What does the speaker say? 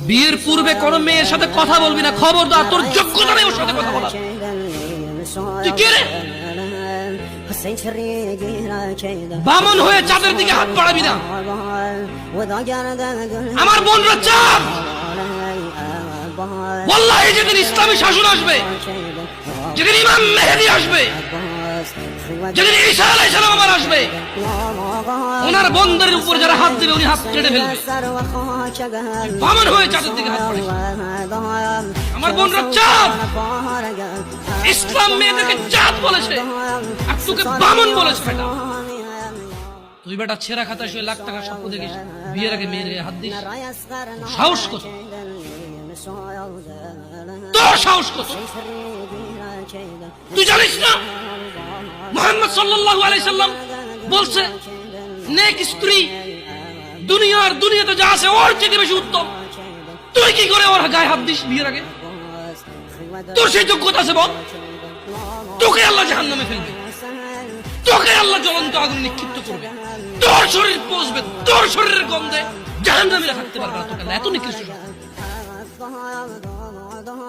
বিয়ের পূর্বে কোন মেয়ের সাথে কথা বলবি না, খবরদার, তোর যোগ্যতা নেই ওর সাথে কথা বলার। তুই কে রে? বামন হয়ে চাঁদের দিকে হাত বাড়াবি না। আমার বোনরা চাঁদ। ওয়াল্লাহি যেদিন ইসলামী শাসন আসবে, যেদিন ইমাম মেহেদী আসবে, যেদিন ঈসা আলাইহিস সালাম আবার আসবে, ওনার বন্ধের উপর যারা হাত দেবে উনি হাত কেটে ফেলবে। বামন হয়ে চাঁদের দিকে হাত বাড়াবি। আমার বোনরা চাঁদ। ইসলাম মেয়েদেরকে চাঁদ বলেছে আর তোকে বামন বলেছে। বেটা তুই বেটা ছেঁড়া খাতা শুয়ে লাখ টাকার স্বপ্ন দেখিস, বিয়ের আগে মেয়ের হাত দিস? সাহস কত তোর, সাহস কত? তুই জানিস না মুহাম্মদ সাল্লাল্লাহু আলাইহি সাল্লাম বলছে নেক স্ত্রী দুনিয়াতে যা আছে ওর থেকে বেশি উত্তম। তুই কি করে ওর গায়ে হাত দিস বিয়ের আগে? তোর সেই যোগ্যতা আছে বল? তোকে আল্লাহ জাহান্নামে ফেলবে, তোকে আল্লাহ জ্বলন্ত আগুনে নিক্ষিপ্ত করবে, তোর শরীর পচবে, তোর শরীরের গন্ধে জাহান্নামীরা থাকতে পারবে না। তোকে এত নিকৃষ্ট।